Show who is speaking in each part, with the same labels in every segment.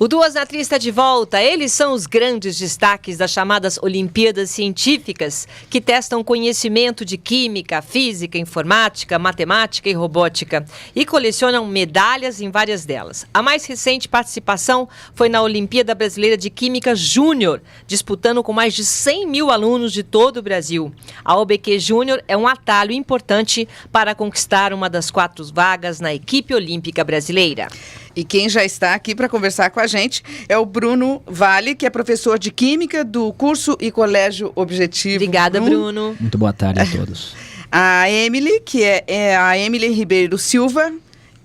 Speaker 1: O Duas na Tri está de volta. Eles são os grandes destaques das chamadas Olimpíadas Científicas, que testam conhecimento de química, física, informática, matemática e robótica e colecionam medalhas em várias delas. A mais recente participação foi na Olimpíada Brasileira de Química Júnior, disputando com mais de 100 mil alunos de todo o Brasil. A OBQ Júnior é um atalho importante para conquistar uma das 4 vagas na equipe olímpica brasileira.
Speaker 2: E quem já está aqui para conversar com a gente é o Bruno Vale, que é professor de Química do curso e Colégio Objetivo.
Speaker 1: Obrigada, Bruno.
Speaker 3: Muito boa tarde a todos.
Speaker 2: A Emily, que é a Emily Ribeiro Silva.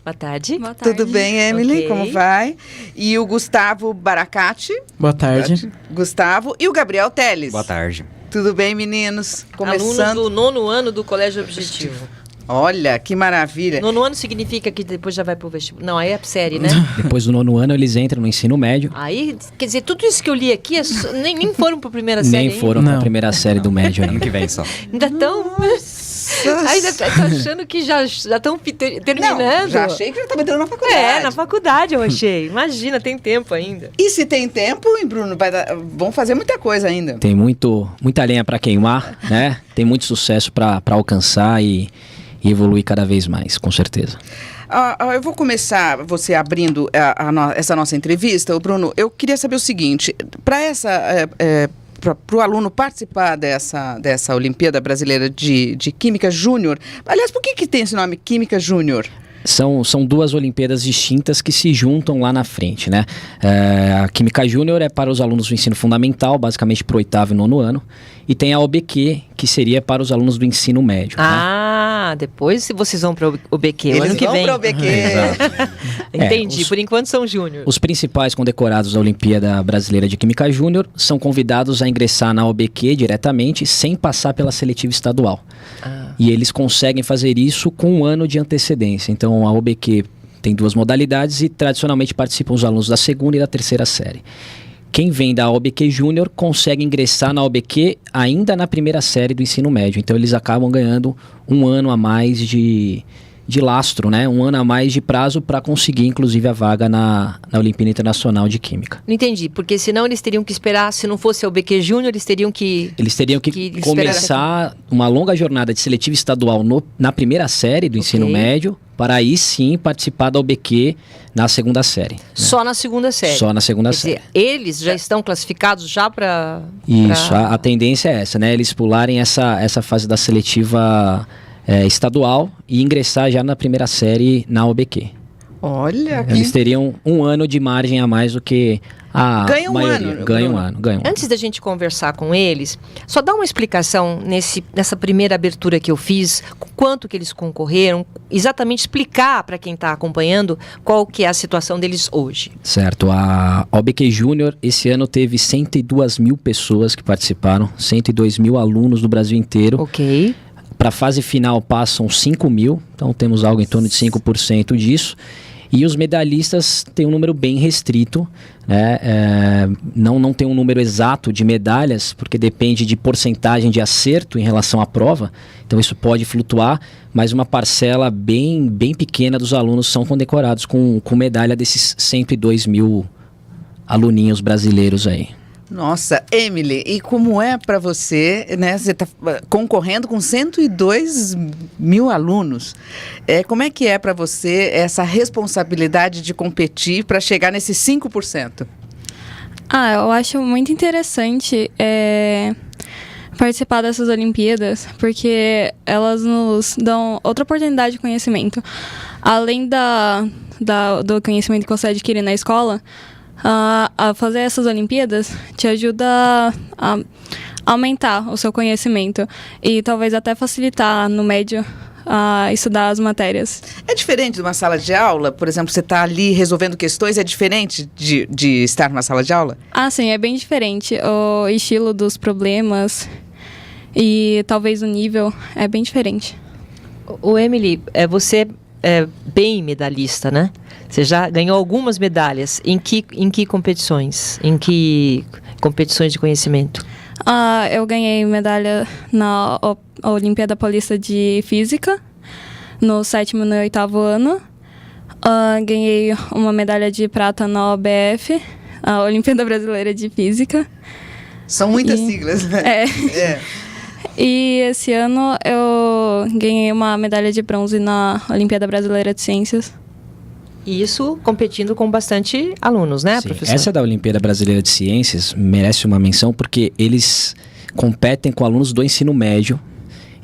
Speaker 1: Boa tarde.
Speaker 4: Boa tarde.
Speaker 2: Tudo bem, Emily?
Speaker 1: Ok.
Speaker 2: Como vai? E o Gustavo Baracate.
Speaker 5: Boa tarde.
Speaker 2: Gustavo. E o Gabriel Teles.
Speaker 6: Boa tarde.
Speaker 2: Tudo bem, meninos?
Speaker 1: Alunos do 9º ano do Colégio Objetivo.
Speaker 2: Olha, que maravilha.
Speaker 1: 9º ano significa que depois já vai pro vestibular. Não, aí é série, né?
Speaker 3: Depois do 9º ano, eles entram no ensino médio.
Speaker 1: Aí, quer dizer, tudo isso que eu li aqui nem foram pra primeira série
Speaker 3: Nem
Speaker 1: ainda.
Speaker 3: foram para a
Speaker 5: Não.
Speaker 3: primeira série do médio
Speaker 6: Ano
Speaker 3: ainda.
Speaker 6: que vem só.
Speaker 1: Ainda estão... Ainda tá achando que já estão terminando.
Speaker 2: Não, já achei que já estava entrando na faculdade.
Speaker 1: É, na faculdade eu achei. Imagina, tem tempo ainda.
Speaker 2: E se tem tempo, hein, Bruno? Vão fazer muita coisa ainda.
Speaker 3: Tem muita lenha para queimar, né? Tem muito sucesso para alcançar e evoluir cada vez mais, com certeza.
Speaker 2: Eu vou começar você abrindo essa nossa entrevista. Bruno, eu queria saber o seguinte, para o aluno participar dessa Olimpíada Brasileira de Química Júnior, aliás, por que tem esse nome, Química Júnior?
Speaker 3: São 2 Olimpíadas distintas que se juntam lá na frente, né? A Química Júnior é para os alunos do ensino fundamental, basicamente para o 8º e 9º ano, e tem a OBQ, que seria para os alunos do ensino médio.
Speaker 1: Ah, depois vocês vão para o OBQ, o ano que vem.
Speaker 2: Eles vão para o OBQ.
Speaker 1: Entendi, por enquanto são júnior.
Speaker 3: Os principais condecorados da Olimpíada Brasileira de Química Júnior são convidados a ingressar na OBQ diretamente, sem passar pela seletiva estadual. E eles conseguem fazer isso com 1 ano de antecedência. Então, a OBQ tem 2 modalidades e, tradicionalmente, participam os alunos da 2ª e da 3ª série. Quem vem da OBQ Júnior consegue ingressar na OBQ ainda na 1ª série do ensino médio. Então, eles acabam ganhando 1 ano a mais de lastro, né? 1 ano a mais de prazo para conseguir, inclusive, a vaga na Olimpíada Internacional de Química.
Speaker 1: Não entendi, porque senão eles teriam que esperar, se não fosse a OBQ Júnior, eles teriam que
Speaker 3: começar uma longa jornada de seletiva estadual na 1ª série do ensino médio, para aí sim participar da OBQ na 2ª série. Né?
Speaker 1: Só na 2ª série?
Speaker 3: Só na 2ª série.
Speaker 1: Dizer, eles já estão classificados já para...
Speaker 3: Isso, a tendência é essa, né? Eles pularem essa fase da seletiva estadual e ingressar já na 1ª série na OBQ.
Speaker 2: Olha,
Speaker 3: Eles teriam 1 ano de margem a mais do que a maioria. Ganha um ano.
Speaker 1: Antes da gente conversar com eles, só dá uma explicação nessa primeira abertura que eu fiz, quanto que eles concorreram, exatamente explicar para quem está acompanhando qual que é a situação deles hoje.
Speaker 3: Certo, a OBQ Júnior esse ano teve 102 mil pessoas que participaram, 102 mil alunos do Brasil inteiro.
Speaker 1: Ok.
Speaker 3: Para a fase final passam 5 mil, então temos algo em torno de 5% disso. E os medalhistas têm um número bem restrito, né? Não tem um número exato de medalhas, porque depende de porcentagem de acerto em relação à prova, então isso pode flutuar, mas uma parcela bem pequena dos alunos são condecorados com medalha desses 102 mil aluninhos brasileiros aí.
Speaker 2: Nossa, Emily, e como é para você, né? Você está concorrendo com 102 mil alunos. Como é que é para você essa responsabilidade de competir para chegar nesses 5%?
Speaker 4: Eu acho muito interessante participar dessas Olimpíadas, porque elas nos dão outra oportunidade de conhecimento. Além do conhecimento que você adquire na escola, a fazer essas Olimpíadas te ajuda a aumentar o seu conhecimento e talvez até facilitar no médio a estudar as matérias.
Speaker 2: É diferente de uma sala de aula? Por exemplo, você está ali resolvendo questões, é diferente de estar numa sala de aula?
Speaker 4: Sim, é bem diferente. O estilo dos problemas e talvez o nível é bem diferente.
Speaker 1: O Emily, você é bem medalhista, né? Você já ganhou algumas medalhas. Em que competições? Em que competições de conhecimento?
Speaker 4: Eu ganhei medalha na Olimpíada Paulista de Física, no 7º e no 8º ano. Ganhei uma medalha de prata na OBF, a Olimpíada Brasileira de Física.
Speaker 2: São muitas siglas, né?
Speaker 4: É. E esse ano eu ganhei uma medalha de bronze na Olimpíada Brasileira de Ciências.
Speaker 1: E isso competindo com bastante alunos, né,
Speaker 3: Sim.
Speaker 1: professor?
Speaker 3: Essa da Olimpíada Brasileira de Ciências merece uma menção porque eles competem com alunos do ensino médio.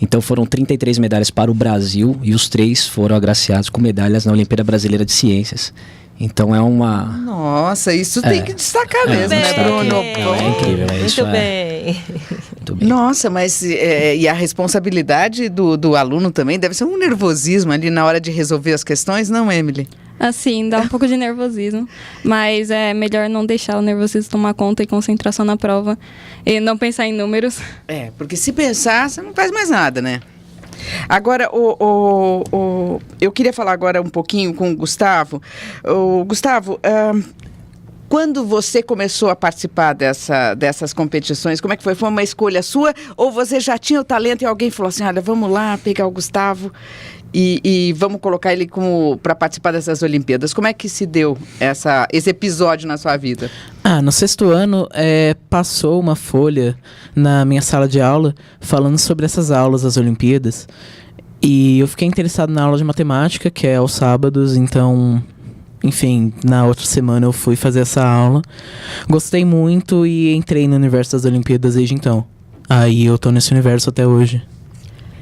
Speaker 3: Então foram 33 medalhas para o Brasil e os 3 foram agraciados com medalhas na Olimpíada Brasileira de Ciências. Então é uma...
Speaker 2: Nossa, isso tem que destacar mesmo, né,
Speaker 3: destaque.
Speaker 2: Bruno?
Speaker 3: É incrível,
Speaker 1: Muito
Speaker 3: isso
Speaker 1: bem.
Speaker 3: Muito bem.
Speaker 2: Nossa, mas e a responsabilidade do aluno também deve ser um nervosismo ali na hora de resolver as questões, não, Emily?
Speaker 4: Assim, dá um pouco de nervosismo, mas é melhor não deixar o nervosismo tomar conta e concentrar só na prova e não pensar em números.
Speaker 2: Porque se pensar, você não faz mais nada, né? Agora, eu queria falar agora um pouquinho com o Gustavo. Gustavo, quando você começou a participar dessas competições, como é que foi? Foi uma escolha sua ou você já tinha o talento e alguém falou assim, olha, vamos lá pegar o Gustavo e vamos colocar ele para participar dessas Olimpíadas? Como é que se deu esse episódio na sua vida?
Speaker 5: No 6º ano, passou uma folha na minha sala de aula falando sobre essas aulas das Olimpíadas. E eu fiquei interessado na aula de matemática, que é aos sábados, então... Enfim, na outra semana eu fui fazer essa aula. Gostei muito e entrei no universo das Olimpíadas desde então. Aí eu tô nesse universo até hoje.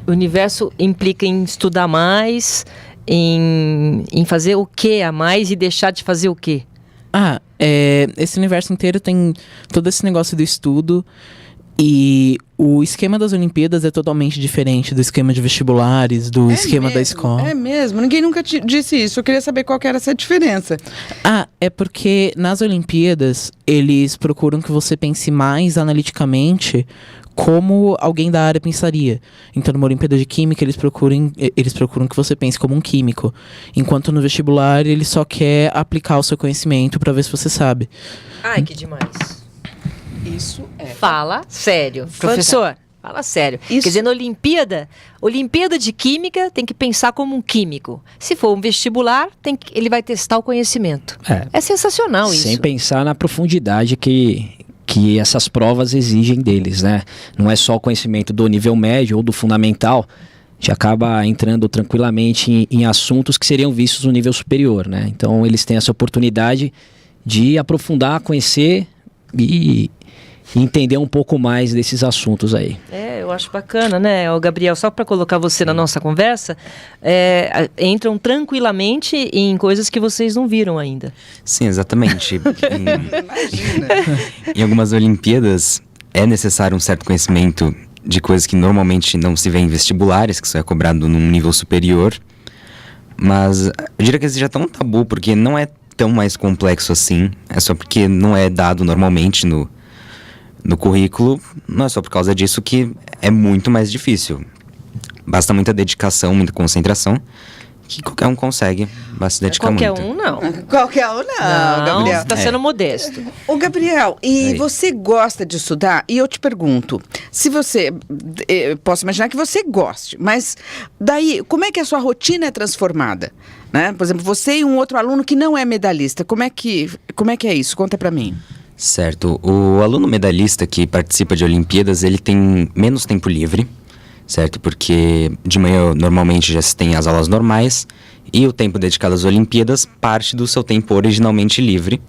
Speaker 1: O universo implica em estudar mais, em fazer o que a mais e deixar de fazer o quê?
Speaker 5: Esse universo inteiro tem todo esse negócio do estudo. E o esquema das Olimpíadas é totalmente diferente do esquema de vestibulares, do esquema da escola.
Speaker 2: É mesmo? Ninguém nunca te disse isso. Eu queria saber qual que era essa diferença.
Speaker 5: É porque nas Olimpíadas eles procuram que você pense mais analiticamente como alguém da área pensaria. Então, numa Olimpíada de Química, eles procuram que você pense como um químico. Enquanto no vestibular, ele só quer aplicar o seu conhecimento para ver se você sabe.
Speaker 1: Ai, que demais.
Speaker 2: Isso é.
Speaker 1: Fala sério. Professor, fala sério.
Speaker 2: Isso.
Speaker 1: Quer dizer, na Olimpíada de Química tem que pensar como um químico. Se for um vestibular, ele vai testar o conhecimento. É sensacional isso.
Speaker 3: Sem pensar na profundidade que essas provas exigem deles, né? Não é só o conhecimento do nível médio ou do fundamental, a gente acaba entrando tranquilamente em assuntos que seriam vistos no nível superior, né? Então eles têm essa oportunidade de aprofundar, conhecer e entender um pouco mais desses assuntos aí.
Speaker 1: Eu acho bacana, né, Gabriel? Só para colocar você na nossa conversa, entram tranquilamente em coisas que vocês não viram ainda.
Speaker 6: Sim, exatamente.
Speaker 2: Imagina.
Speaker 6: Em algumas Olimpíadas é necessário um certo conhecimento de coisas que normalmente não se vê em vestibulares, que só é cobrado num nível superior. Mas eu diria que esse já é tão tabu, porque não é tão mais complexo assim. É só porque não é dado normalmente no currículo, não é só por causa disso que é muito mais difícil. Basta muita dedicação, muita concentração, que qualquer um consegue, basta se dedicar muito.
Speaker 1: Qualquer um, não.
Speaker 2: Qualquer um não, Gabriel.
Speaker 1: Você está sendo modesto.
Speaker 2: Ô, Gabriel, e
Speaker 6: Oi.
Speaker 2: você gosta de estudar? E eu te pergunto, se você... posso imaginar que você goste, mas daí, como é que a sua rotina é transformada? Né? Por exemplo, você e um outro aluno que não é medalhista, como é que é isso? Conta pra mim.
Speaker 6: Certo. O aluno medalhista que participa de Olimpíadas, ele tem menos tempo livre, certo? Porque de manhã normalmente já se tem as aulas normais e o tempo dedicado às Olimpíadas parte do seu tempo originalmente livre.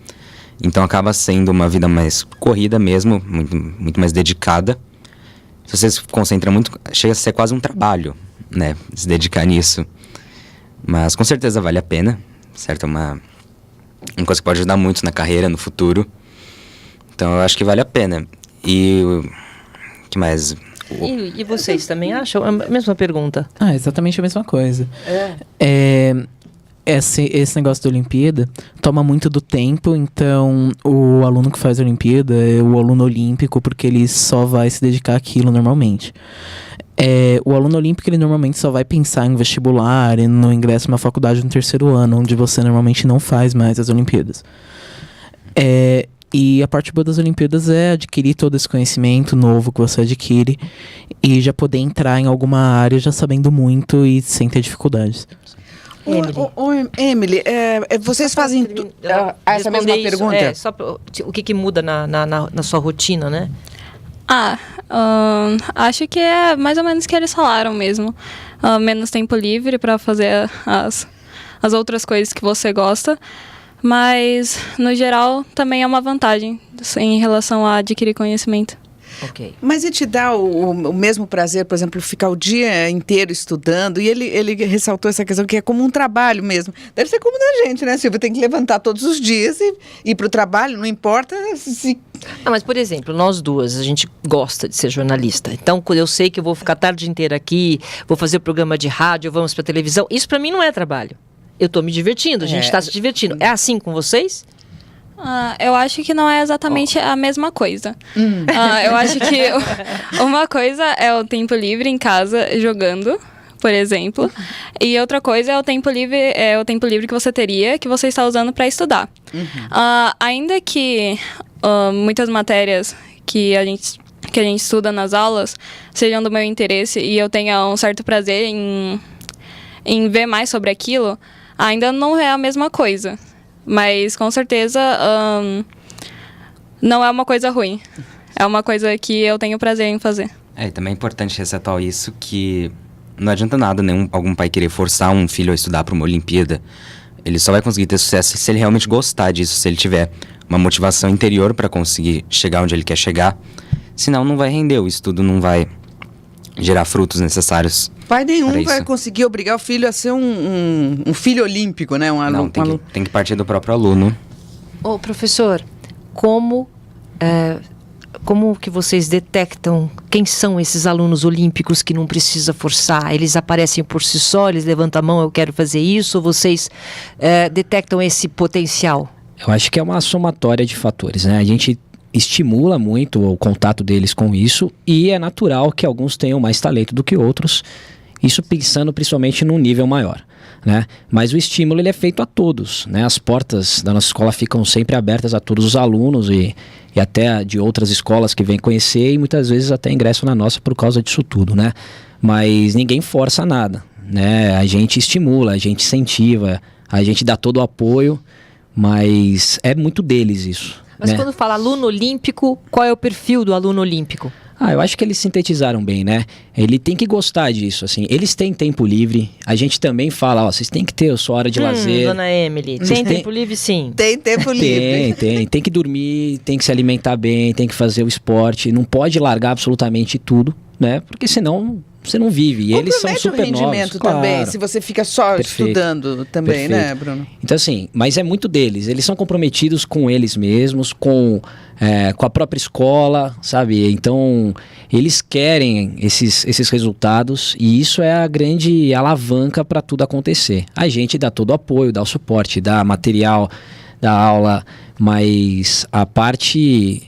Speaker 6: Então acaba sendo uma vida mais corrida mesmo, muito, muito mais dedicada. Se você se concentra muito, chega a ser quase um trabalho, né? Se dedicar nisso. Mas com certeza vale a pena, certo? É uma coisa que pode ajudar muito na carreira, no futuro. Então eu acho que vale a pena. E o que mais?
Speaker 1: E vocês também acham? A mesma pergunta.
Speaker 5: Exatamente a mesma coisa. Esse negócio da Olimpíada toma muito do tempo, então o aluno que faz a Olimpíada é o aluno olímpico, porque ele só vai se dedicar àquilo normalmente. O aluno olímpico, ele normalmente só vai pensar em vestibular e no ingresso numa faculdade no 3º ano, onde você normalmente não faz mais as Olimpíadas. E a parte boa das Olimpíadas é adquirir todo esse conhecimento novo que você adquire e já poder entrar em alguma área já sabendo muito e sem ter dificuldades.
Speaker 2: Emily, vocês fazem... essa mesma pergunta?
Speaker 1: O que muda na sua rotina, né?
Speaker 4: Acho que é mais ou menos o que eles falaram mesmo. Menos tempo livre para fazer as outras coisas que você gosta. Mas, no geral, também é uma vantagem em relação a adquirir conhecimento.
Speaker 1: Ok.
Speaker 2: Mas e te dá o mesmo prazer, por exemplo, ficar o dia inteiro estudando? E ele ressaltou essa questão que é como um trabalho mesmo. Deve ser como da gente, né, Silvia? Tem que levantar todos os dias e ir para o trabalho, não importa se...
Speaker 1: Mas, por exemplo, nós duas, a gente gosta de ser jornalista. Então, quando eu sei que eu vou ficar a tarde inteira aqui, vou fazer programa de rádio, vamos para televisão, isso para mim não é trabalho. Eu estou me divertindo, a gente está se divertindo. É assim com vocês?
Speaker 4: Eu acho que não é exatamente a mesma coisa. Eu acho que uma coisa é o tempo livre em casa jogando, por exemplo, e outra coisa é o tempo livre que você teria, que você está usando para estudar. Ainda que muitas matérias que a gente estuda nas aulas sejam do meu interesse e eu tenha um certo prazer em ver mais sobre aquilo, ainda não é a mesma coisa. Mas, com certeza, não é uma coisa ruim. É uma coisa que eu tenho prazer em fazer.
Speaker 6: E também é importante ressaltar isso, que não adianta nada algum pai querer forçar um filho a estudar para uma Olimpíada. Ele só vai conseguir ter sucesso se ele realmente gostar disso, se ele tiver uma motivação interior para conseguir chegar onde ele quer chegar. Senão, não vai render, o estudo não vai gerar frutos necessários.
Speaker 2: Pai nenhum vai conseguir obrigar o filho a ser um filho olímpico, né? Um aluno.
Speaker 6: Não, tem que partir do próprio aluno.
Speaker 1: Professor, como que vocês detectam quem são esses alunos olímpicos que não precisa forçar? Eles aparecem por si só, eles levantam a mão, eu quero fazer isso, ou vocês detectam esse potencial?
Speaker 3: Eu acho que é uma somatória de fatores, né? A gente estimula muito o contato deles com isso e é natural que alguns tenham mais talento do que outros, isso pensando principalmente num nível maior, né? Mas o estímulo ele é feito a todos, né? As portas da nossa escola ficam sempre abertas a todos os alunos e até de outras escolas que vêm conhecer e muitas vezes até ingressam na nossa por causa disso tudo, né? Mas ninguém força nada, né? A gente estimula, a gente incentiva, a gente dá todo o apoio, mas é muito deles isso.
Speaker 1: Mas
Speaker 3: né?
Speaker 1: Quando fala aluno olímpico, qual é o perfil do aluno olímpico?
Speaker 3: Eu acho que eles sintetizaram bem, né? Ele tem que gostar disso, assim. Eles têm tempo livre. A gente também fala, vocês têm que ter a sua hora de lazer.
Speaker 1: Dona Emily, tem tempo livre sim?
Speaker 2: Tem tempo livre.
Speaker 3: Tem que dormir, tem que se alimentar bem, tem que fazer o esporte. Não pode largar absolutamente tudo, né? Porque senão você não vive. E eles são super novos.
Speaker 2: O rendimento também,
Speaker 3: claro.
Speaker 2: se você fica só estudando também, né, Bruno?
Speaker 3: Então assim, mas é muito deles. Eles são comprometidos com eles mesmos, com a própria escola, sabe? Então, eles querem esses resultados e isso é a grande alavanca para tudo acontecer. A gente dá todo o apoio, dá o suporte, dá material, dá aula, mas a parte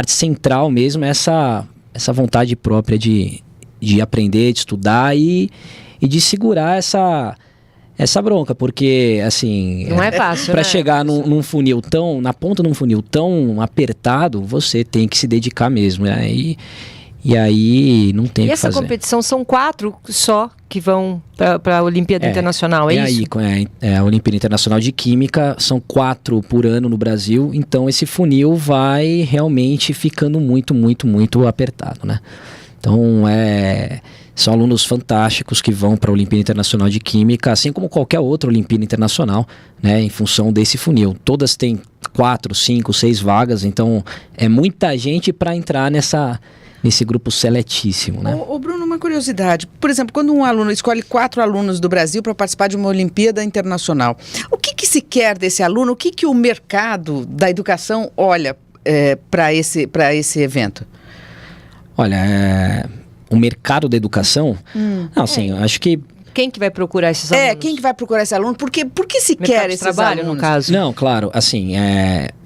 Speaker 3: central mesmo é essa vontade própria de aprender, de estudar e de segurar essa bronca, porque assim...
Speaker 1: Não é fácil,
Speaker 3: para
Speaker 1: né?
Speaker 3: chegar num funil na ponta de um funil tão apertado, você tem que se dedicar mesmo, né? E aí não tem o que fazer.
Speaker 1: E essa competição são 4 só que vão para a Olimpíada Internacional, é isso?
Speaker 3: A Olimpíada Internacional de Química, são 4 por ano no Brasil, então esse funil vai realmente ficando muito, muito, muito apertado, né? Então, são alunos fantásticos que vão para a Olimpíada Internacional de Química, assim como qualquer outra Olimpíada Internacional, né, em função desse funil. Todas têm 4, 5, 6 vagas, então é muita gente para entrar nesse grupo seletíssimo, né?
Speaker 2: Ô Bruno, uma curiosidade. Por exemplo, quando um aluno escolhe 4 alunos do Brasil para participar de uma Olimpíada Internacional, o que se quer desse aluno? O que o mercado da educação olha para esse evento?
Speaker 3: Olha, o mercado da educação, acho que...
Speaker 1: Quem que vai procurar esses alunos?
Speaker 2: Quem que vai procurar esse aluno? Por que se
Speaker 1: mercado
Speaker 2: quer
Speaker 1: de
Speaker 2: esses
Speaker 1: trabalho,
Speaker 2: alunos?
Speaker 1: no caso?
Speaker 3: Não, claro, assim,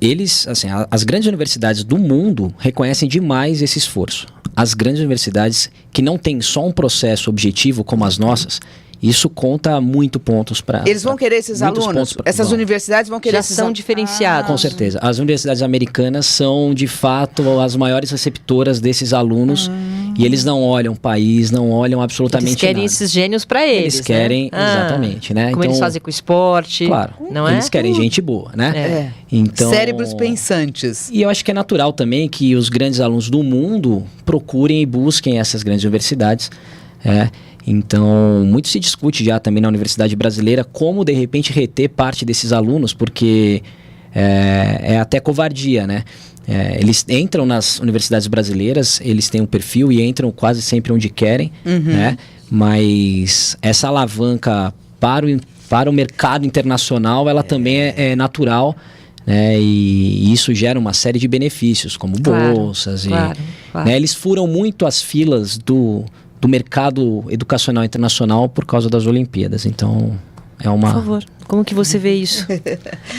Speaker 3: eles, assim, as grandes universidades do mundo reconhecem demais esse esforço. As grandes universidades que não têm só um processo objetivo como as nossas, isso conta muito pontos para...
Speaker 2: Eles vão querer esses alunos? Essas universidades vão querer
Speaker 1: Já
Speaker 2: esses
Speaker 1: são diferenciados.
Speaker 3: Com certeza. As universidades americanas são, de fato, as maiores receptoras desses alunos E eles não olham país, não olham absolutamente
Speaker 1: Eles querem
Speaker 3: nada.
Speaker 1: esses gênios para eles.
Speaker 3: Eles querem,
Speaker 1: né?
Speaker 3: exatamente, né?
Speaker 1: Como
Speaker 3: Então,
Speaker 1: eles fazem com o esporte.
Speaker 3: Claro,
Speaker 1: não é?
Speaker 3: eles querem gente boa, né?
Speaker 2: É.
Speaker 3: Então,
Speaker 2: Cérebros pensantes.
Speaker 3: E eu acho que é natural também que os grandes alunos do mundo procurem e busquem essas grandes universidades. Então, muito se discute já também na universidade brasileira como, de repente, reter parte desses alunos, porque é até covardia, né? Eles entram nas universidades brasileiras, eles têm um perfil e entram quase sempre onde querem, né? Mas essa alavanca para o mercado internacional, ela também é natural, né? E isso gera uma série de benefícios, como bolsas.
Speaker 1: Claro.
Speaker 3: Né? Eles furam muito as filas do mercado educacional internacional por causa das Olimpíadas. Então, é uma...
Speaker 1: Por favor, como que você vê isso?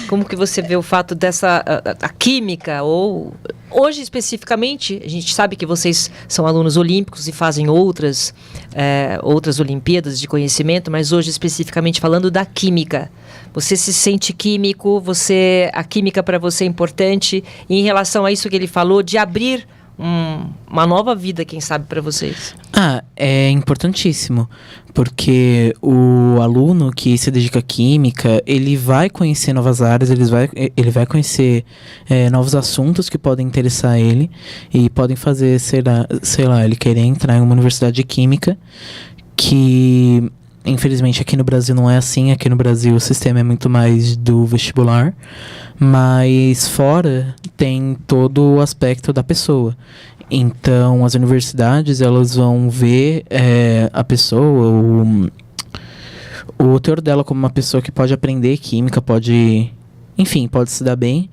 Speaker 1: Como que você vê o fato dessa a química, ou hoje especificamente, a gente sabe que vocês são alunos olímpicos e fazem outras Olimpíadas de conhecimento, mas hoje especificamente falando da química. Você se sente químico, a química para você é importante, e em relação a isso que ele falou, de abrir uma nova vida, quem sabe, para vocês.
Speaker 5: É importantíssimo, porque o aluno que se dedica à química, ele vai conhecer novas áreas, ele vai conhecer novos assuntos que podem interessar ele e podem fazer, sei lá, ele querer entrar em uma universidade de química, que infelizmente aqui no Brasil não é assim. Aqui no Brasil o sistema é muito mais do vestibular, mas fora tem todo o aspecto da pessoa. Então as universidades, elas vão ver a pessoa, o teor dela como uma pessoa que pode aprender química, pode se dar bem,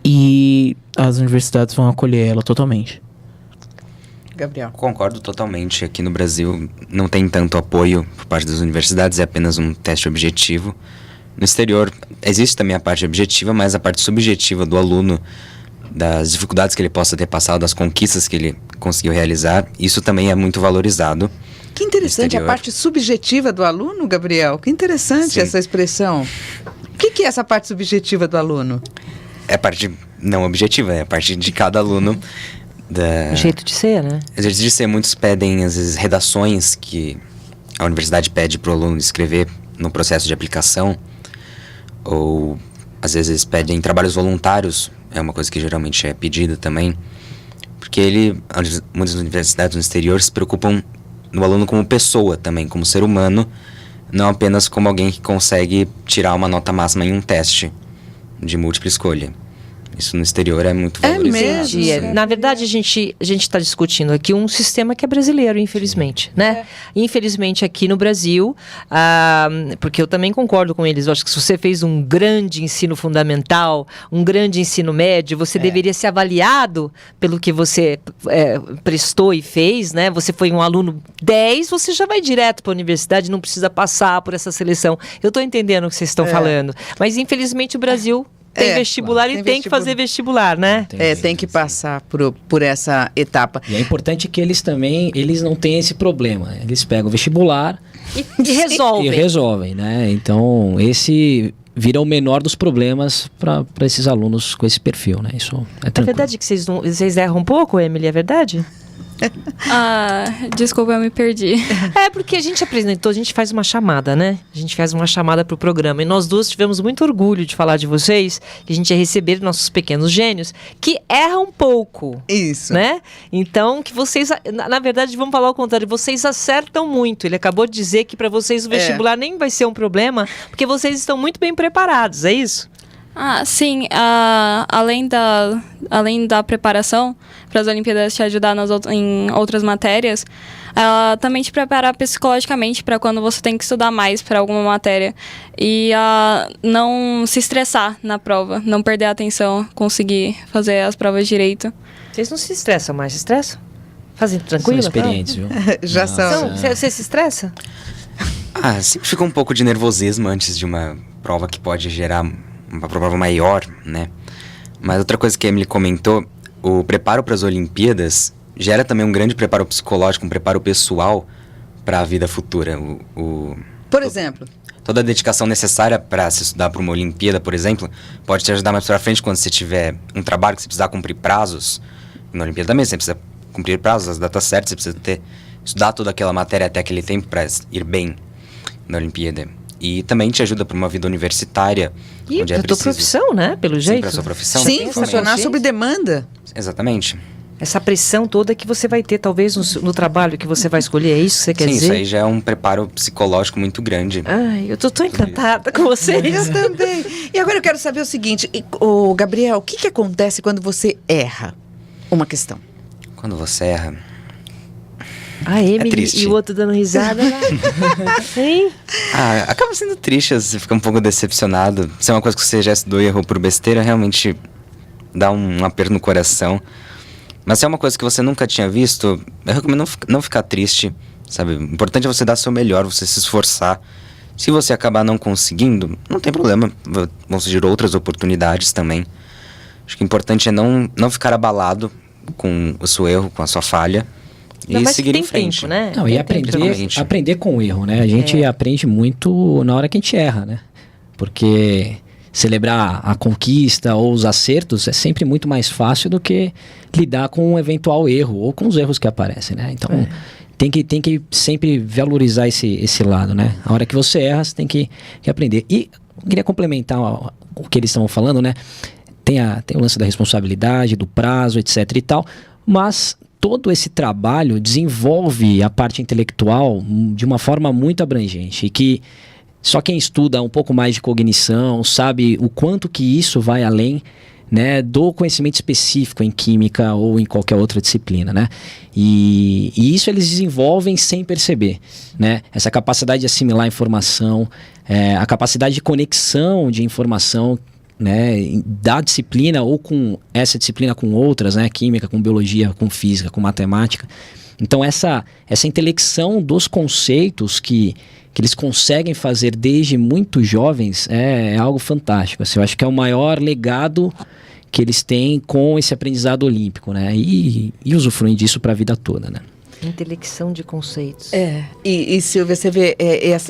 Speaker 5: e as universidades vão acolher ela totalmente.
Speaker 2: Gabriel.
Speaker 6: Concordo totalmente. Aqui no Brasil não tem tanto apoio por parte das universidades, é apenas um teste objetivo. No exterior existe também a parte objetiva, mas a parte subjetiva do aluno, das dificuldades que ele possa ter passado, das conquistas que ele conseguiu realizar, isso também é muito valorizado.
Speaker 2: Que interessante, a parte subjetiva do aluno, Gabriel. Que interessante essa expressão. O que é essa parte subjetiva do aluno?
Speaker 6: É a parte não objetiva, é a parte de cada aluno.
Speaker 1: O jeito de ser, né?
Speaker 6: O jeito de ser, muitos pedem, às vezes, redações que a universidade pede para o aluno escrever no processo de aplicação, ou às vezes pedem trabalhos voluntários, é uma coisa que geralmente é pedida também, porque muitas universidades no exterior se preocupam no aluno como pessoa também, como ser humano, não apenas como alguém que consegue tirar uma nota máxima em um teste de múltipla escolha. Isso no exterior é muito valorizado.
Speaker 2: Mesmo?
Speaker 1: Na verdade, a gente está discutindo aqui um sistema que é brasileiro, infelizmente, né? Infelizmente, aqui no Brasil, porque eu também concordo com eles, eu acho que se você fez um grande ensino fundamental, um grande ensino médio, você deveria ser avaliado pelo que você prestou e fez, né? Você foi um aluno 10, você já vai direto para a universidade, não precisa passar por essa seleção. Eu estou entendendo o que vocês estão falando, mas infelizmente o Brasil... tem vestibular, claro, e tem que fazer vestibular, né?
Speaker 2: Tem que passar por essa etapa.
Speaker 3: E é importante que eles não tenham esse problema. Eles pegam o vestibular
Speaker 1: e resolvem.
Speaker 3: E resolvem, né? Então, esse vira o menor dos problemas para esses alunos com esse perfil, né? Isso é tranquilo.
Speaker 1: É verdade que vocês erram um pouco, Emily, é verdade?
Speaker 4: Desculpa, eu me perdi.
Speaker 1: Porque a gente apresentou, a gente faz uma chamada, né? A gente faz uma chamada pro programa. E nós duas tivemos muito orgulho de falar de vocês, que a gente ia receber nossos pequenos gênios, que erram um pouco.
Speaker 2: Isso.
Speaker 1: Né? Então, que vocês, na verdade, vamos falar ao contrário, vocês acertam muito. Ele acabou de dizer que para vocês o vestibular nem vai ser um problema, porque vocês estão muito bem preparados, é isso?
Speaker 4: Sim. Além da preparação para as Olimpíadas te ajudar em outras matérias, ela também te prepara psicologicamente para quando você tem que estudar mais para alguma matéria e não se estressar na prova, não perder a atenção, conseguir fazer as provas direito.
Speaker 1: Vocês não se estressam mais, se estressam? Fazem tranquilo?
Speaker 3: São experientes, viu?
Speaker 2: Já são.
Speaker 1: Você se estressa?
Speaker 6: Sempre fica um pouco de nervosismo antes de uma prova que pode gerar uma prova maior, né? Mas outra coisa que a Emily comentou, o preparo para as Olimpíadas gera também um grande preparo psicológico, um preparo pessoal para a vida futura.
Speaker 2: Por exemplo?
Speaker 6: Toda a dedicação necessária para se estudar para uma Olimpíada, por exemplo, pode te ajudar mais para frente quando você tiver um trabalho que você precisar cumprir prazos. Na Olimpíada também você precisa cumprir prazos, as datas certas, você precisa estudar toda aquela matéria até aquele tempo para ir bem na Olimpíada. E também te ajuda para uma vida universitária,
Speaker 1: E
Speaker 6: onde é
Speaker 1: pra tua
Speaker 6: preciso...
Speaker 1: profissão, né? Pelo
Speaker 6: Sim,
Speaker 1: jeito.
Speaker 6: para sua profissão.
Speaker 2: Sim,
Speaker 1: tem essa
Speaker 2: funcionar
Speaker 1: consciência?
Speaker 2: sob demanda.
Speaker 6: Exatamente.
Speaker 1: Essa pressão toda que você vai ter, talvez, no trabalho que você vai escolher. É isso que você quer
Speaker 6: Sim,
Speaker 1: dizer?
Speaker 6: isso aí já é um preparo psicológico muito grande.
Speaker 1: Ai, eu tô tão encantada com vocês.
Speaker 2: Eu também. E agora eu quero saber o seguinte, o Gabriel, o que acontece quando você erra uma questão?
Speaker 6: Quando você erra...
Speaker 1: A Emily
Speaker 6: triste.
Speaker 1: e o outro dando risada. Hein?
Speaker 6: Acaba sendo triste, você fica um pouco decepcionado. Se é uma coisa que você já estudou e errou por besteira, realmente dá um aperto no coração. Mas se é uma coisa que você nunca tinha visto, eu recomendo não ficar triste, sabe? O importante é você dar seu melhor, você se esforçar. Se você acabar não conseguindo, não tem problema, vão surgir outras oportunidades também. Acho que o importante é não ficar abalado com o seu erro, com a sua falha.
Speaker 1: Ainda
Speaker 6: E
Speaker 1: mais que
Speaker 6: seguir
Speaker 1: tem
Speaker 6: em frente.
Speaker 1: tempo, né?
Speaker 3: Não, e
Speaker 1: Tem tempo.
Speaker 3: aprender com o erro, né? A gente aprende muito na hora que a gente erra, né? Porque celebrar a conquista ou os acertos é sempre muito mais fácil do que lidar com um eventual erro ou com os erros que aparecem, né? Então, tem que sempre valorizar esse lado, né? A hora que você erra, você tem que aprender. E eu queria complementar o que eles estavam falando, né? Tem o lance da responsabilidade, do prazo, etc e tal, mas todo esse trabalho desenvolve a parte intelectual de uma forma muito abrangente e que só quem estuda um pouco mais de cognição sabe o quanto que isso vai além, né, do conhecimento específico em química ou em qualquer outra disciplina, né? E isso eles desenvolvem sem perceber, né? Essa capacidade de assimilar informação, a capacidade de conexão de informação, né, da disciplina ou com essa disciplina com outras, né, química, com biologia, com física, com matemática. Então essa intelecção dos conceitos que eles conseguem fazer desde muito jovens é algo fantástico. Assim, eu acho que é o maior legado que eles têm com esse aprendizado olímpico, né, e usufruem disso para a vida toda, né.
Speaker 1: Intelecção de conceitos.
Speaker 2: E Silvia, você vê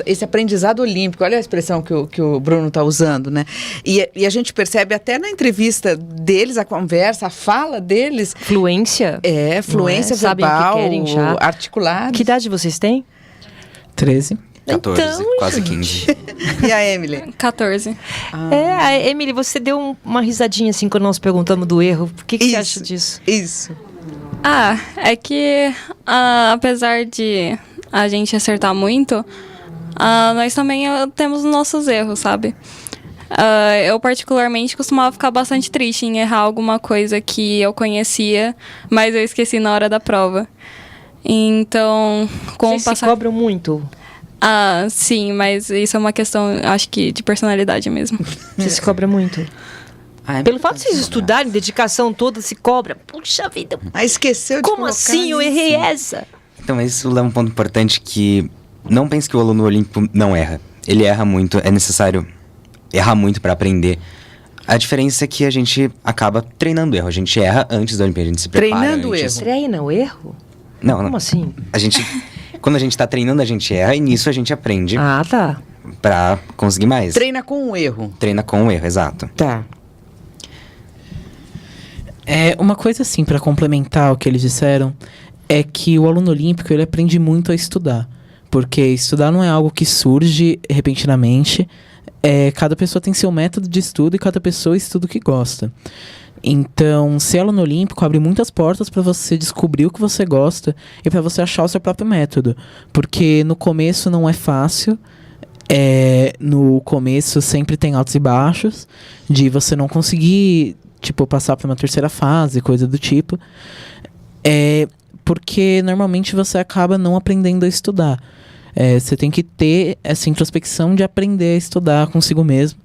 Speaker 2: esse aprendizado olímpico, olha a expressão que o Bruno está usando, né? E a gente percebe até na entrevista deles, a conversa, a fala deles.
Speaker 1: Fluência.
Speaker 2: Fluência
Speaker 1: Sabem o que
Speaker 2: verbal,
Speaker 1: querem já.
Speaker 2: articulada.
Speaker 1: Que idade vocês têm?
Speaker 5: 13.
Speaker 6: 14,
Speaker 1: Então,
Speaker 6: quase 15.
Speaker 2: E a Emily?
Speaker 4: 14.
Speaker 1: A Emily, você deu uma risadinha assim quando nós perguntamos do erro. O que você acha disso?
Speaker 2: Isso.
Speaker 4: É que apesar de a gente acertar muito, nós também temos os nossos erros, sabe? Eu particularmente costumava ficar bastante triste em errar alguma coisa que eu conhecia, mas eu esqueci na hora da prova. Então, com
Speaker 1: Vocês
Speaker 4: o passar...
Speaker 1: se cobram muito?
Speaker 4: Sim, mas isso é uma questão, acho que, de personalidade mesmo.
Speaker 1: Você se cobra muito? Pelo fato de vocês estudarem, dedicação toda, se cobra. Puxa vida,
Speaker 2: Esqueceu de
Speaker 1: como
Speaker 2: colocar
Speaker 1: assim eu
Speaker 2: isso.
Speaker 1: errei essa?
Speaker 6: Então, isso leva um ponto importante que não pense que o aluno olímpico não erra. Ele erra muito, é necessário errar muito para aprender. A diferença é que a gente acaba treinando erro. A gente erra antes da Olimpíada, a gente se prepara
Speaker 2: Treinando
Speaker 6: antes.
Speaker 2: erro.
Speaker 1: Treina o erro?
Speaker 6: Não.
Speaker 1: Como assim?
Speaker 6: Quando a gente tá treinando, a gente erra e nisso a gente aprende
Speaker 1: Tá.
Speaker 6: pra conseguir mais.
Speaker 2: Treina com o erro.
Speaker 6: Treina com o erro, exato.
Speaker 2: Tá.
Speaker 5: Uma coisa assim, para complementar o que eles disseram, é que o aluno olímpico ele aprende muito a estudar. Porque estudar não é algo que surge repentinamente. Cada pessoa tem seu método de estudo e cada pessoa estuda o que gosta. Então, ser aluno olímpico abre muitas portas para você descobrir o que você gosta e para você achar o seu próprio método. Porque no começo não é fácil. No começo sempre tem altos e baixos, de você não conseguir, passar para uma terceira fase, coisa do tipo. Porque normalmente você acaba não aprendendo a estudar. Você tem que ter essa introspecção de aprender a estudar consigo mesmo.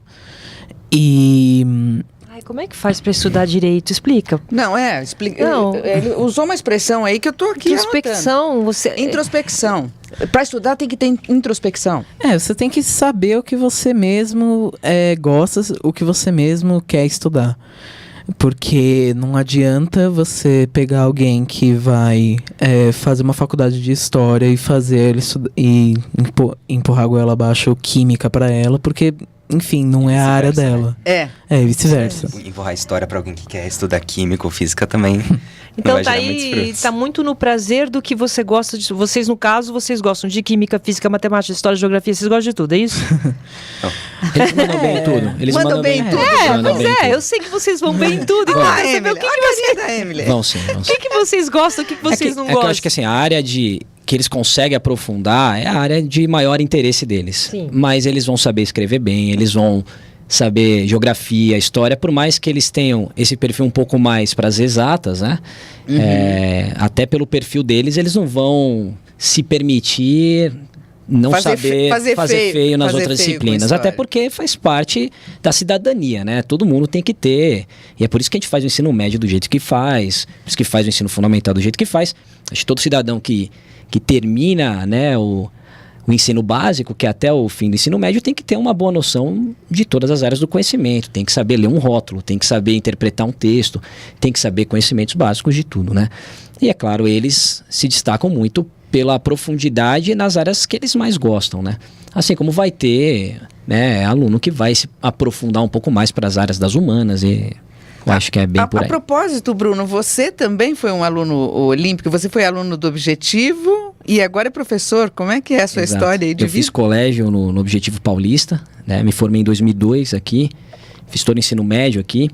Speaker 5: E...
Speaker 1: Como é que faz para estudar direito? Explica.
Speaker 2: Não, explica.
Speaker 1: Não.
Speaker 2: Ele usou uma expressão aí que eu tô aqui
Speaker 1: Introspecção.
Speaker 2: Introspecção. Para estudar tem que ter introspecção.
Speaker 5: Você tem que saber o que você mesmo gosta, o que você mesmo quer estudar. Porque não adianta você pegar alguém que vai fazer uma faculdade de história e fazer ele e empurrar a goela abaixo química para ela, porque, enfim, não é a área dela.
Speaker 2: É.
Speaker 5: Vice-versa.
Speaker 6: Empurrar a história pra alguém que quer estudar química ou física também
Speaker 1: Então
Speaker 6: vai
Speaker 1: tá
Speaker 6: gerar muitos
Speaker 1: aí,
Speaker 6: frutos.
Speaker 1: tá muito no prazer do que você gosta de. Vocês, no caso, vocês gostam de química, física, matemática, história, geografia, vocês gostam de tudo, é isso?
Speaker 3: Eles mandam bem em tudo. Eles
Speaker 2: Mandam bem em tudo.
Speaker 3: Mandam bem em tudo.
Speaker 1: Eu sei que vocês vão bem em tudo. Então,
Speaker 2: Ah,
Speaker 1: quero saber
Speaker 2: Emily,
Speaker 1: o que,
Speaker 2: olha
Speaker 1: que
Speaker 2: a
Speaker 1: vocês.
Speaker 2: carinha da Emily.
Speaker 3: Vão sim, vão
Speaker 1: O
Speaker 3: sim.
Speaker 1: que vocês gostam, o que vocês não
Speaker 3: É que
Speaker 1: gostam?
Speaker 3: eu acho que assim, a área que eles conseguem aprofundar é a área de maior interesse deles.
Speaker 1: Sim.
Speaker 3: Mas eles vão saber escrever bem, eles vão saber geografia, história, por mais que eles tenham esse perfil um pouco mais para as exatas, né? Até pelo perfil deles, eles não vão se permitir não saber fazer feio nas outras disciplinas. Até porque faz parte da cidadania, né? Todo mundo tem que ter. E é por isso que a gente faz o ensino médio do jeito que faz, por isso que faz o ensino fundamental do jeito que faz. Acho que todo cidadão que termina, né, o ensino básico, que é até o fim do ensino médio, tem que ter uma boa noção de todas as áreas do conhecimento, tem que saber ler um rótulo, tem que saber interpretar um texto, tem que saber conhecimentos básicos de tudo, né? E é claro, eles se destacam muito pela profundidade nas áreas que eles mais gostam, né? Assim como vai ter, né, aluno que vai se aprofundar um pouco mais para as áreas das humanas e eu acho que é bem por aí.
Speaker 2: A propósito, Bruno, você também foi um aluno olímpico, você foi aluno do Objetivo e agora é professor. Como é que é a sua
Speaker 3: Exato.
Speaker 2: história aí de
Speaker 3: Eu
Speaker 2: vida?
Speaker 3: fiz colégio no Objetivo Paulista, né? Me formei em 2002 aqui, fiz todo o ensino médio aqui.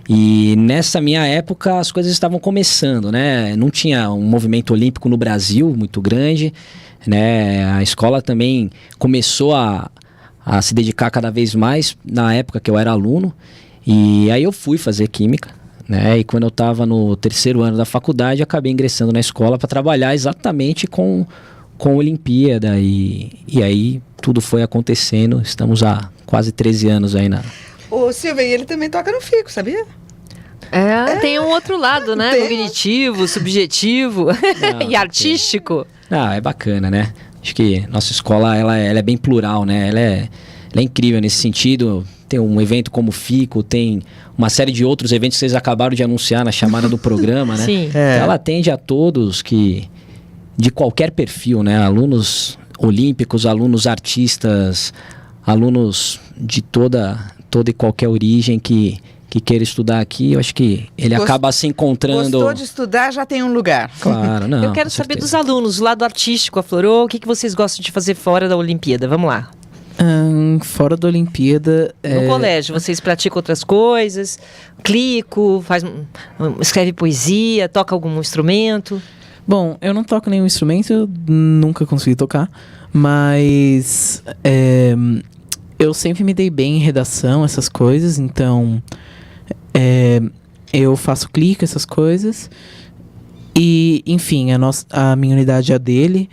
Speaker 3: E nessa minha época as coisas estavam começando, né? Não tinha um movimento olímpico no Brasil muito grande, né? A escola também começou a se dedicar cada vez mais na época que eu era aluno. E aí eu fui fazer química, né? E quando eu estava no 3º ano da faculdade, acabei ingressando na escola para trabalhar exatamente com Olimpíada. E aí tudo foi acontecendo. Estamos há quase 13 anos aí na...
Speaker 2: Ô, Silvia, e ele também toca no Fico, sabia?
Speaker 1: Tem um outro lado, né?
Speaker 2: Tem.
Speaker 1: Cognitivo, subjetivo e artístico.
Speaker 3: Ah, é bacana, né? Acho que nossa escola, ela é bem plural, né? Ela é incrível nesse sentido. Tem um evento como o FICO, tem uma série de outros eventos que vocês acabaram de anunciar na chamada do programa, né?
Speaker 1: Sim.
Speaker 3: Então, ela atende a todos de qualquer perfil, né? Alunos olímpicos, alunos artistas, alunos de toda e qualquer origem que queira estudar aqui. Eu acho que ele acaba se encontrando...
Speaker 2: Gostou de estudar, já tem um lugar.
Speaker 3: Claro, não.
Speaker 1: Eu quero
Speaker 3: com
Speaker 1: saber
Speaker 3: certeza.
Speaker 1: dos alunos, o lado artístico aflorou. O que vocês gostam de fazer fora da Olimpíada? Vamos lá.
Speaker 5: Fora da Olimpíada...
Speaker 1: No colégio, vocês praticam outras coisas? Clico, escreve poesia, toca algum instrumento?
Speaker 5: Bom, eu não toco nenhum instrumento, eu nunca consegui tocar, mas eu sempre me dei bem em redação, essas coisas, então eu faço clique, essas coisas, e enfim, a minha unidade é a dele,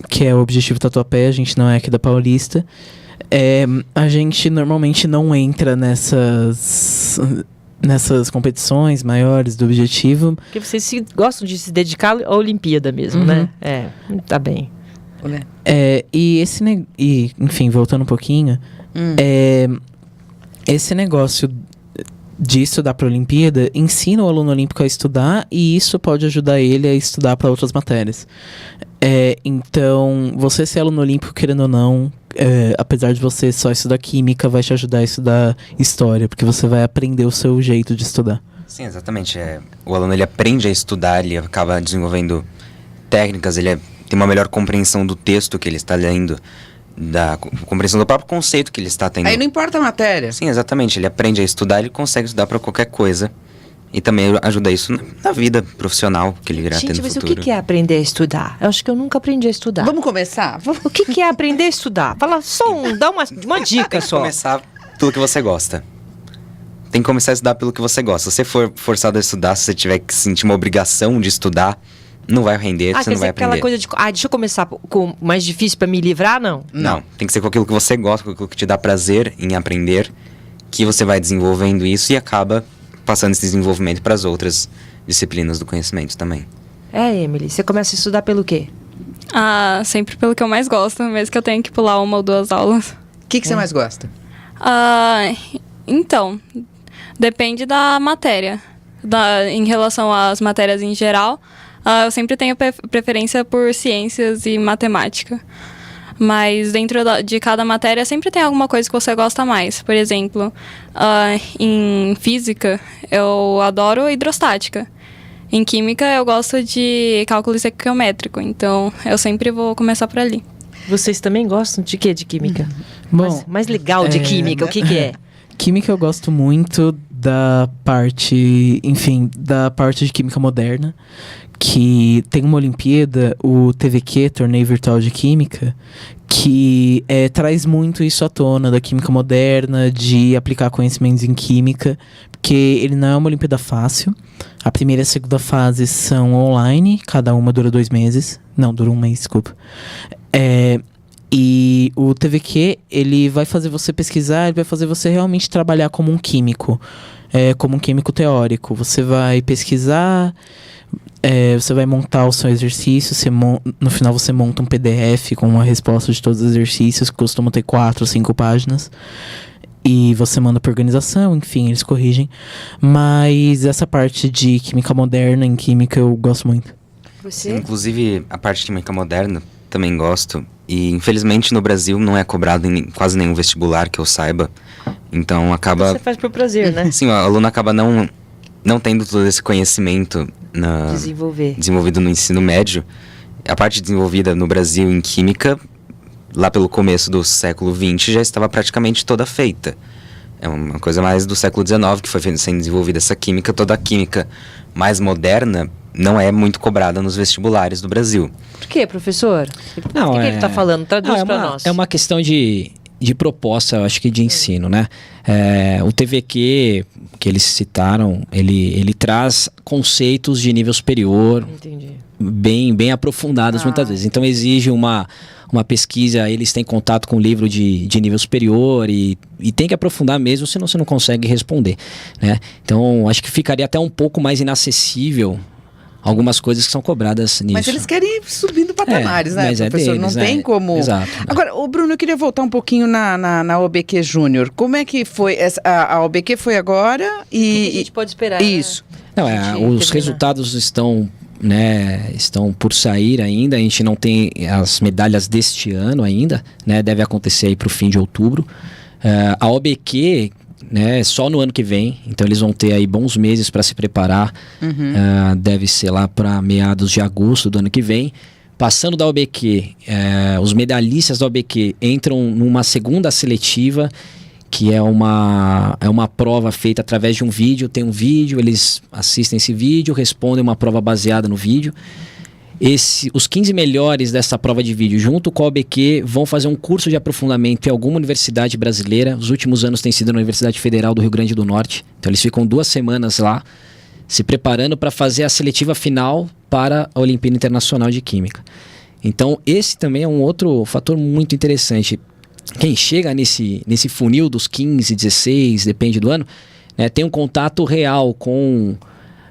Speaker 5: que é o Objetivo Tatuapé, a gente não é aqui da Paulista. A gente normalmente não entra nessas competições maiores do Objetivo.
Speaker 1: Porque vocês gostam de se dedicar à Olimpíada mesmo, né? Tá bem.
Speaker 5: Enfim, voltando um pouquinho, esse negócio de estudar para a Olimpíada ensina o aluno olímpico a estudar, e isso pode ajudar ele a estudar para outras matérias. Então, você ser aluno olímpico, querendo ou não, apesar de você só estudar química, vai te ajudar a estudar história, porque você vai aprender o seu jeito de estudar.
Speaker 6: Sim, exatamente. O aluno ele aprende a estudar, ele acaba desenvolvendo técnicas, ele tem uma melhor compreensão do texto que ele está lendo, da compreensão do próprio conceito que ele está tendo.
Speaker 2: Aí não importa a matéria.
Speaker 6: Sim, exatamente. Ele aprende a estudar, ele consegue estudar para qualquer coisa. E também ajuda isso na vida profissional que ele irá ter no
Speaker 1: Gente, mas
Speaker 6: futuro.
Speaker 1: o que é aprender a estudar? Eu acho que eu nunca aprendi a estudar.
Speaker 2: Vamos começar?
Speaker 1: O que é aprender a estudar? Fala só dá uma dica
Speaker 6: Tem que
Speaker 1: só.
Speaker 6: começar pelo que você gosta. Tem que começar a estudar pelo que você gosta. Se você for forçado a estudar, se você tiver que sentir uma obrigação de estudar, não vai render, você
Speaker 1: Quer
Speaker 6: não vai
Speaker 1: dizer, aquela
Speaker 6: aprender.
Speaker 1: coisa de, deixa eu começar com o mais difícil pra me livrar, não?
Speaker 6: Não, tem que ser com aquilo que você gosta, com aquilo que te dá prazer em aprender, que você vai desenvolvendo isso e acaba passando esse desenvolvimento para as outras disciplinas do conhecimento também.
Speaker 1: Emily, você começa a estudar pelo quê?
Speaker 4: Sempre pelo que eu mais gosto, mesmo que eu tenha que pular 1 ou 2 aulas.
Speaker 2: O que você mais gosta?
Speaker 4: Então, depende da matéria. Em relação às matérias em geral, eu sempre tenho preferência por ciências e matemática. Mas dentro de cada matéria sempre tem alguma coisa que você gosta mais. Por exemplo, em física, eu adoro hidrostática. Em química, eu gosto de cálculo estequiométrico, então eu sempre vou começar por ali.
Speaker 1: Vocês também gostam de quê de química?
Speaker 5: Bom,
Speaker 1: Mais legal de química, o que é?
Speaker 5: Química eu gosto muito da parte, enfim, da parte de química moderna, que tem uma Olimpíada, o TVQ, Torneio Virtual de Química, que traz muito isso à tona, da química moderna, de aplicar conhecimentos em química, porque ele não é uma Olimpíada fácil. A primeira e a segunda fase são online, cada uma dura 2 meses. Não, dura 1 mês, desculpa. E o TVQ, ele vai fazer você pesquisar, ele vai fazer você realmente trabalhar como um químico, como um químico teórico. Você vai pesquisar, você vai montar o seu exercício, no final você monta um PDF com a resposta de todos os exercícios, que costumam ter 4 ou 5 páginas. E você manda para organização, enfim, eles corrigem. Mas essa parte de química moderna em química eu gosto muito.
Speaker 1: Você?
Speaker 6: Inclusive, a parte de química moderna também gosto. E, infelizmente, no Brasil não é cobrado em quase nenhum vestibular que eu saiba. Então, acaba...
Speaker 1: Você faz por prazer, né?
Speaker 6: Sim, o aluno acaba não tendo todo esse conhecimento desenvolvido no ensino médio. A parte desenvolvida no Brasil em química, lá pelo começo do século XX, já estava praticamente toda feita. É uma coisa mais do século XIX que foi sendo desenvolvida essa química. Toda a química mais moderna não é muito cobrada nos vestibulares do Brasil.
Speaker 1: Por quê, professor?
Speaker 3: Não,
Speaker 1: o que ele está falando? Traduz para nós.
Speaker 3: É uma questão de proposta, eu acho que de ensino, né? O TVQ que eles citaram, ele traz conceitos de nível superior.
Speaker 1: Entendi.
Speaker 3: Bem aprofundados muitas vezes. Então exige uma pesquisa, eles têm contato com o livro de nível superior e tem que aprofundar mesmo, senão você não consegue responder, né? Então acho que ficaria até um pouco mais inacessível algumas coisas que são cobradas nisso.
Speaker 2: Mas eles querem ir subindo patamares, né,
Speaker 3: mas
Speaker 2: professor?
Speaker 3: deles,
Speaker 2: não tem como...
Speaker 3: Exato.
Speaker 2: Agora, Bruno, eu queria voltar um pouquinho na OBQ Júnior. Como é que foi? A OBQ foi agora
Speaker 1: O que a gente pode esperar?
Speaker 2: Isso.
Speaker 3: Não, os
Speaker 1: terminar.
Speaker 3: resultados estão por sair ainda. A gente não tem as medalhas deste ano ainda, né? Deve acontecer aí para o fim de outubro. A OBQ, né, só no ano que vem, então eles vão ter aí bons meses para se preparar. Deve ser lá para meados de agosto do ano que vem. Passando da OBQ, os medalhistas da OBQ entram numa segunda seletiva, que é uma prova feita através de um vídeo. Tem um vídeo, eles assistem esse vídeo, respondem uma prova baseada no vídeo. Os 15 melhores dessa prova de vídeo, junto com a OBQ, vão fazer um curso de aprofundamento em alguma universidade brasileira. Os últimos anos tem sido na Universidade Federal do Rio Grande do Norte. Então eles ficam 2 semanas lá, se preparando para fazer a seletiva final para a Olimpíada Internacional de Química. Então esse também é um outro fator muito interessante. Quem chega nesse funil dos 15, 16, depende do ano, né, tem um contato real com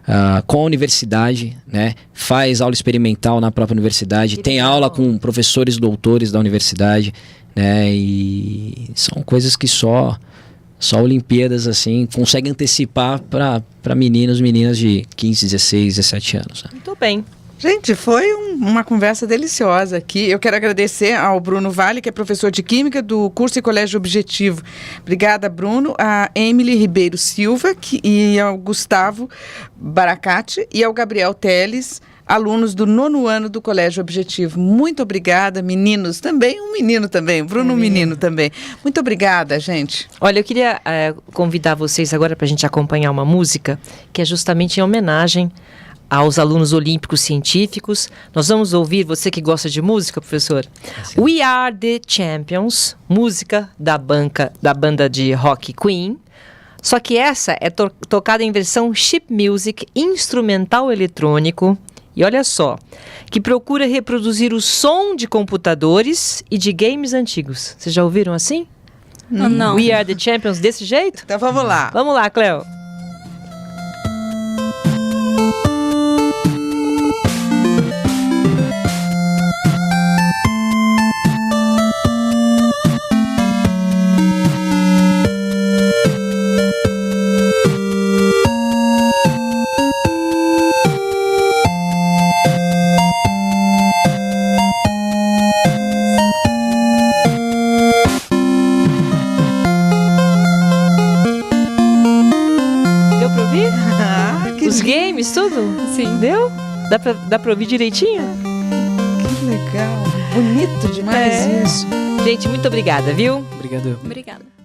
Speaker 3: a universidade, né, faz aula experimental na própria universidade, tem aula com professores doutores da universidade, né, e são coisas que só Olimpíadas assim conseguem antecipar para meninos e meninas de 15, 16, 17 anos. Né?
Speaker 1: Muito bem.
Speaker 2: Gente, foi uma conversa deliciosa aqui. Eu quero agradecer ao Bruno Vale, que é professor de Química do curso e Colégio Objetivo. Obrigada, Bruno. A Emily Ribeiro Silva e ao Gustavo Baracate e ao Gabriel Teles, alunos do 9º ano do Colégio Objetivo. Muito obrigada, meninos também. Um menino também, Bruno, um menino também. Muito obrigada, gente.
Speaker 1: Olha, eu queria convidar vocês agora para a gente acompanhar uma música que é justamente em homenagem aos alunos olímpicos científicos. Nós vamos ouvir, você que gosta de música, professor, We Are The Champions, música da banda de rock Queen. Só que essa é tocada em versão chip music, instrumental eletrônico, e olha só, que procura reproduzir o som de computadores e de games antigos. Vocês já ouviram assim?
Speaker 4: Não.
Speaker 1: We Are The Champions desse jeito?
Speaker 2: Então vamos lá.
Speaker 1: Vamos lá, Cleo. Dá pra ouvir direitinho?
Speaker 2: Que legal. Bonito demais isso.
Speaker 1: Gente, muito obrigada, viu?
Speaker 5: Obrigado.
Speaker 4: Obrigada.